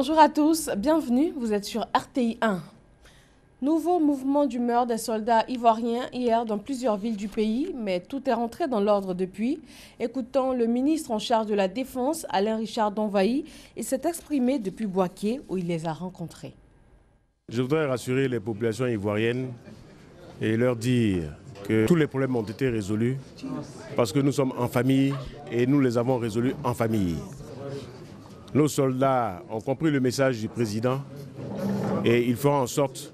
Bonjour à tous, bienvenue, vous êtes sur RTI 1. Nouveau mouvement d'humeur des soldats ivoiriens hier dans plusieurs villes du pays, mais tout est rentré dans l'ordre depuis. Écoutons le ministre en charge de la Défense, Alain Richard Donvaï, il s'est exprimé depuis Bouaké où il les a rencontrés. Je voudrais rassurer les populations ivoiriennes et leur dire que tous les problèmes ont été résolus parce que nous sommes en famille et nous les avons résolus en famille. Nos soldats ont compris le message du président et ils feront en sorte,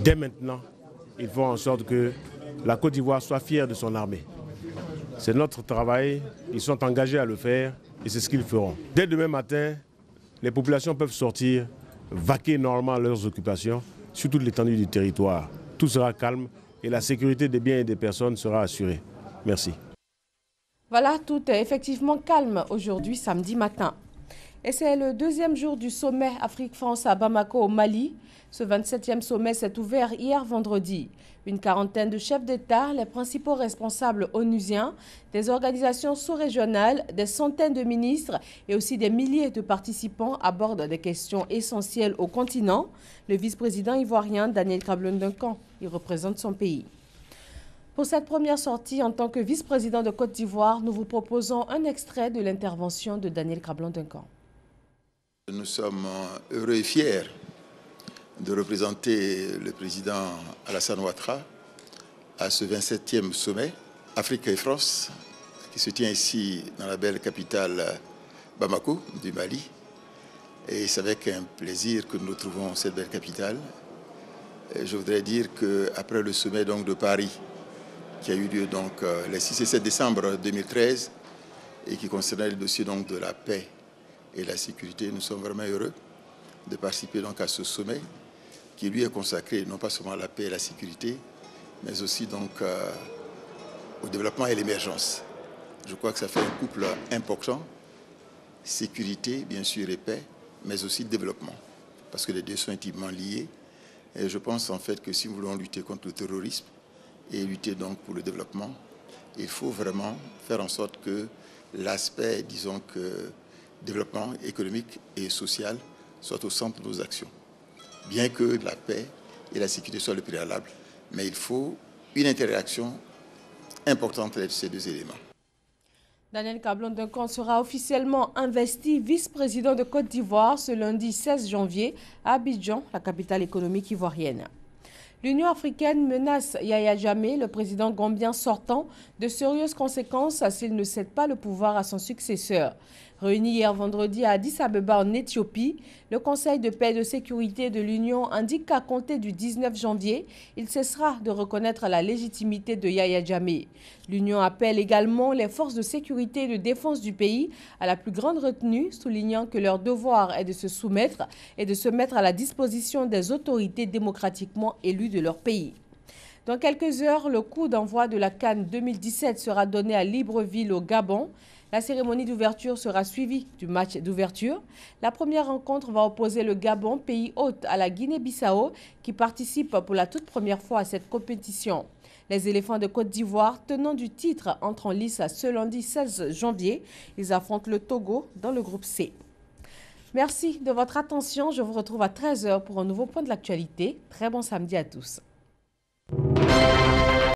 dès maintenant, ils feront en sorte que la Côte d'Ivoire soit fière de son armée. C'est notre travail, ils sont engagés à le faire et c'est ce qu'ils feront. Dès demain matin, les populations peuvent sortir, vaquer normalement à leurs occupations sur toute l'étendue du territoire. Tout sera calme et la sécurité des biens et des personnes sera assurée. Merci. Voilà, tout est effectivement calme aujourd'hui, samedi matin. Et c'est le deuxième jour du sommet Afrique-France à Bamako au Mali. Ce 27e sommet s'est ouvert hier vendredi. Une quarantaine de chefs d'État, les principaux responsables onusiens, des organisations sous-régionales, des centaines de ministres et aussi des milliers de participants abordent des questions essentielles au continent. Le vice-président ivoirien Daniel Cablon-Duncan, il représente son pays. Pour cette première sortie en tant que vice-président de Côte d'Ivoire, nous vous proposons un extrait de l'intervention de Daniel Cablon-Duncan. Nous sommes heureux et fiers de représenter le président Alassane Ouattara à ce 27e sommet Afrique et France qui se tient ici dans la belle capitale Bamako du Mali. Et c'est avec un plaisir que nous retrouvons cette belle capitale. Et je voudrais dire qu'après le sommet donc, de Paris, qui a eu lieu donc, les 6 et 7 décembre 2013 et qui concernait le dossier donc, de la paix et la sécurité, nous sommes vraiment heureux de participer donc, à ce sommet qui lui est consacré non pas seulement à la paix et la sécurité, mais aussi donc, au développement et l'émergence. Je crois que ça fait un couple important, sécurité bien sûr et paix, mais aussi développement, parce que les deux sont intimement liés. Et je pense en fait que si nous voulons lutter contre le terrorisme, et lutter donc pour le développement, il faut vraiment faire en sorte que l'aspect, disons que développement économique et social soit au centre de nos actions. Bien que la paix et la sécurité soient le préalable, mais il faut une interaction importante entre ces deux éléments. Daniel Cablon-Duncan sera officiellement investi vice-président de Côte d'Ivoire ce lundi 16 janvier à Abidjan, la capitale économique ivoirienne. L'Union africaine menace Yahya Jammeh, le président gambien sortant, de sérieuses conséquences s'il ne cède pas le pouvoir à son successeur. Réuni hier vendredi à Addis Abeba en Éthiopie, le Conseil de paix et de sécurité de l'Union indique qu'à compter du 19 janvier, il cessera de reconnaître la légitimité de Yahya Jammeh. L'Union appelle également les forces de sécurité et de défense du pays à la plus grande retenue, soulignant que leur devoir est de se soumettre et de se mettre à la disposition des autorités démocratiquement élues de leur pays. Dans quelques heures, le coup d'envoi de la CAN 2017 sera donné à Libreville au Gabon. La cérémonie d'ouverture sera suivie du match d'ouverture. La première rencontre va opposer le Gabon, pays hôte, à la Guinée-Bissau, qui participe pour la toute première fois à cette compétition. Les éléphants de Côte d'Ivoire, tenants du titre, entrent en lice ce lundi 16 janvier. Ils affrontent le Togo dans le groupe C. Merci de votre attention. Je vous retrouve à 13 h pour un nouveau point de l'actualité. Très bon samedi à tous.